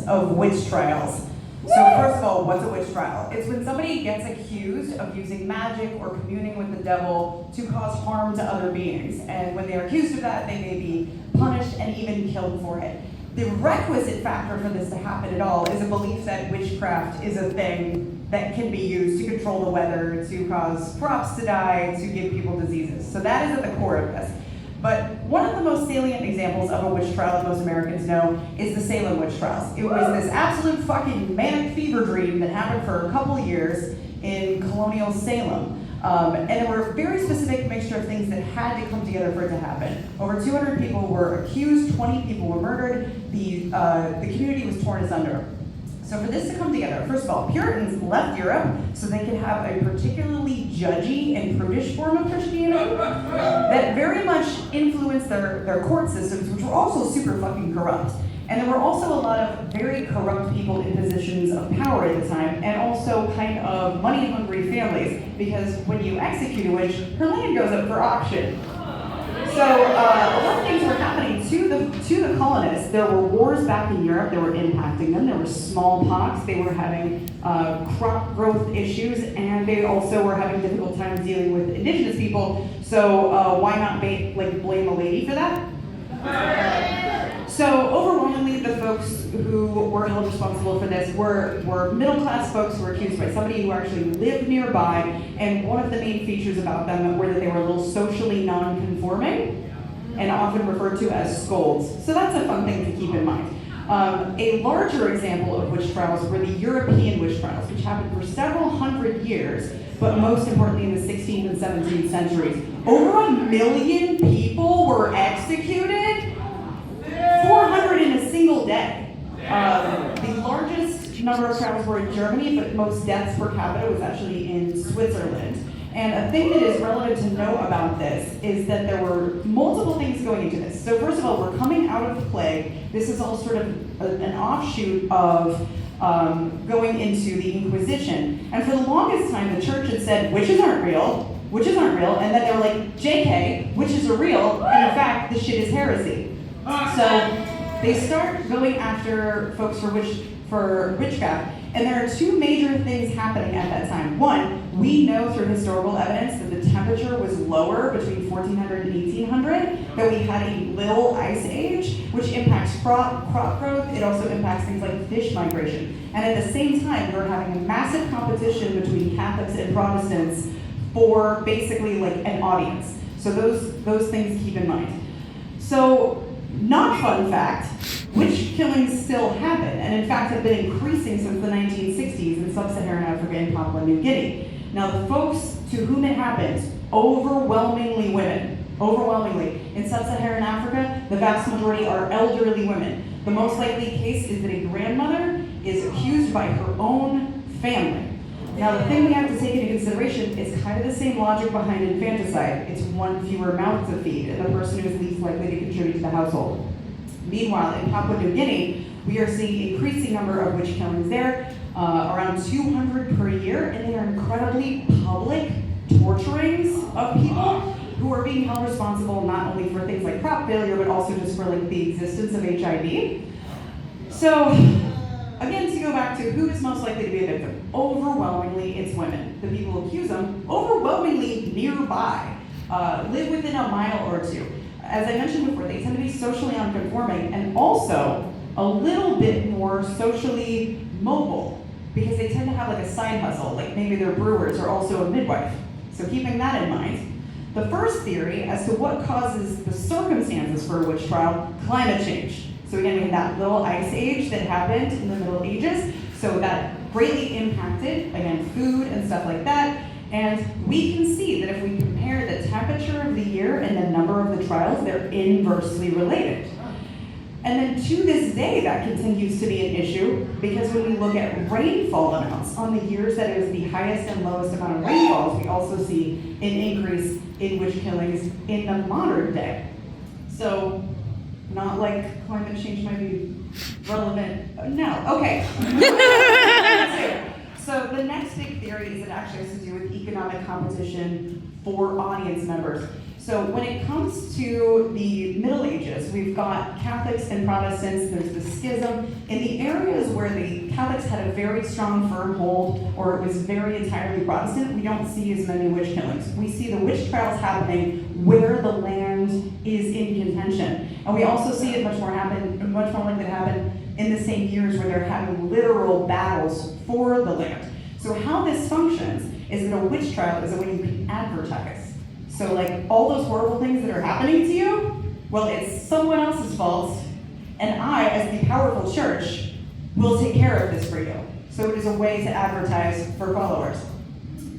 of witch trials. So first of all, what's a witch trial? It's when somebody gets accused of using magic or communing with the devil to cause harm to other beings. And when they're accused of that, they may be punished and even killed for it. The requisite factor for this to happen at all is a belief that witchcraft is a thing that can be used to control the weather, to cause crops to die, to give people diseases. So that is at the core of this. But one of the most salient examples of a witch trial that most Americans know is the Salem witch trials. It was this absolute fucking manic fever dream that happened for a couple of years in colonial Salem. And there were a very specific mixture of things that had to come together for it to happen. Over 200 people were accused, 20 people were murdered, the community was torn asunder. So for this to come together, first of all, Puritans left Europe so they could have a particularly judgy and prudish form of Christianity that very much influenced their court systems, which were also super fucking corrupt. And there were also a lot of very corrupt people in positions of power at the time, and also kind of money-hungry families, because when you execute a witch, her land goes up for auction. So a lot of things were happening to the colonists. There were wars back in Europe that were impacting them. There was smallpox. They were having crop growth issues, and they also were having difficult times dealing with indigenous people. So why not blame a lady for that? So overwhelmingly, the folks who were held responsible for this were middle-class folks who were accused by somebody who actually lived nearby, and one of the main features about them were that they were a little socially non-conforming and often referred to as scolds. So that's a fun thing to keep in mind. A larger example of witch trials were the European witch trials, which happened for several hundred years, but most importantly in the 16th and 17th centuries. Over 1 million people were executed, 400 in a single day. The largest number of trials were in Germany, but most deaths per capita was actually in Switzerland. And a thing that is relevant to know about this is that there were multiple things going into this. So first of all, we're coming out of the plague. This is all sort of an offshoot of going into the Inquisition. And for the longest time, the church had said, witches aren't real, and then they were like, JK, witches are real, and in fact, this shit is heresy. So they start going after folks for witchcraft, and there are two major things happening at that time. One, we know through historical evidence that the temperature was lower between 1400 and 1800, that we had a little ice age, which impacts crop growth. It also impacts things like fish migration. And at the same time, we're having a massive competition between Catholics and Protestants for basically like an audience. So those things keep in mind. So, not fun fact, witch killings still happen, and in fact have been increasing since the 1960s in sub-Saharan Africa and Papua New Guinea. Now the folks to whom it happens, overwhelmingly women. Overwhelmingly. In sub-Saharan Africa, the vast majority are elderly women. The most likely case is that a grandmother is accused by her own family. Now the thing we have to take into consideration is kind of the same logic behind infanticide. It's one fewer mouth to feed, and the person who is least likely to contribute to the household. Meanwhile, in Papua New Guinea, we are seeing an increasing number of witch killings there, around 200 per year, and they are incredibly public torturings of people who are being held responsible not only for things like crop failure, but also just for like the existence of HIV. So, again, to go back to who is most likely to be a victim, overwhelmingly it's women. The people who accuse them, overwhelmingly nearby, live within a mile or two. As I mentioned before, they tend to be socially unconforming and also a little bit more socially mobile because they tend to have like a side hustle, like maybe they're brewers or also a midwife. So keeping that in mind, the first theory as to what causes the circumstances for a witch trial, climate change. So again, we had that little ice age that happened in the Middle Ages, so that greatly impacted, again, food and stuff like that. And we can see that if we compare the temperature of the year and the number of the trials, they're inversely related. And then to this day, that continues to be an issue because when we look at rainfall amounts on the years that it was the highest and lowest amount of rainfalls, we also see an increase in witch killings in the modern day. So, not like climate change might be relevant. No, okay. So the next big theory is it actually has to do with economic competition for audience members. So when it comes to the Middle Ages, we've got Catholics and Protestants, there's the schism. In the areas where the Catholics had a very strong, firm hold, or it was very entirely Protestant, we don't see as many witch killings. We see the witch trials happening where the land is in contention. And we also see it much more likely to happen in the same years where they're having literal battles for the land. So how this functions is that a witch trial is a way you can advertise. So like all those horrible things that are happening to you, well, it's someone else's fault, and I, as the powerful church, will take care of this for you. So it is a way to advertise for followers.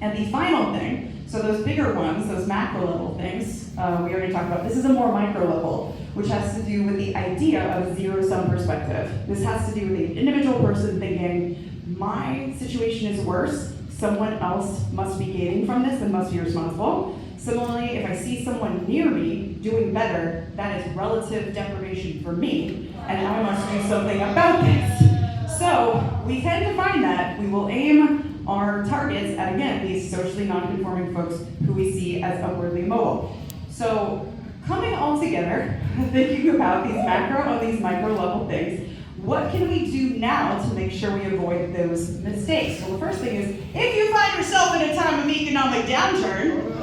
And the final thing, so those bigger ones, those macro level things, we already talked about. This is a more micro level, which has to do with the idea of zero-sum perspective. This has to do with the individual person thinking, my situation is worse, someone else must be gaining from this and must be responsible. Similarly, if I see someone near me doing better, that is relative deprivation for me, and I must do something about this. So we tend to find that we will aim our targets at, again, these socially non-conforming folks who we see as upwardly mobile. So coming all together, thinking about these macro and these micro level things, what can we do now to make sure we avoid those mistakes? Well, the first thing is, if you find yourself in a time of economic downturn,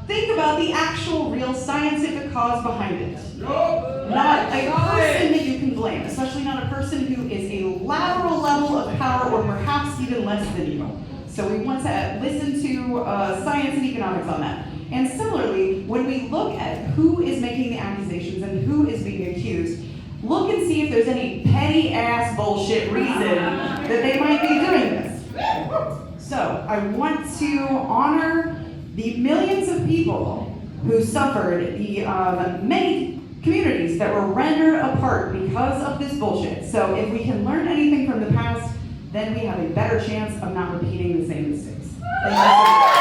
think about the actual real scientific cause behind it. Not a person that you can blame, especially not a person who is a lateral level of power or perhaps even less than you. So we want to listen to science and economics on that. And similarly, when we look at who is making the accusations and who is being accused, look and see if there's any petty ass bullshit reason that they might be doing this. So I want to honor the millions of people who suffered, the many communities that were rendered apart because of this bullshit. So if we can learn anything from the past, then we have a better chance of not repeating the same mistakes. Thank you.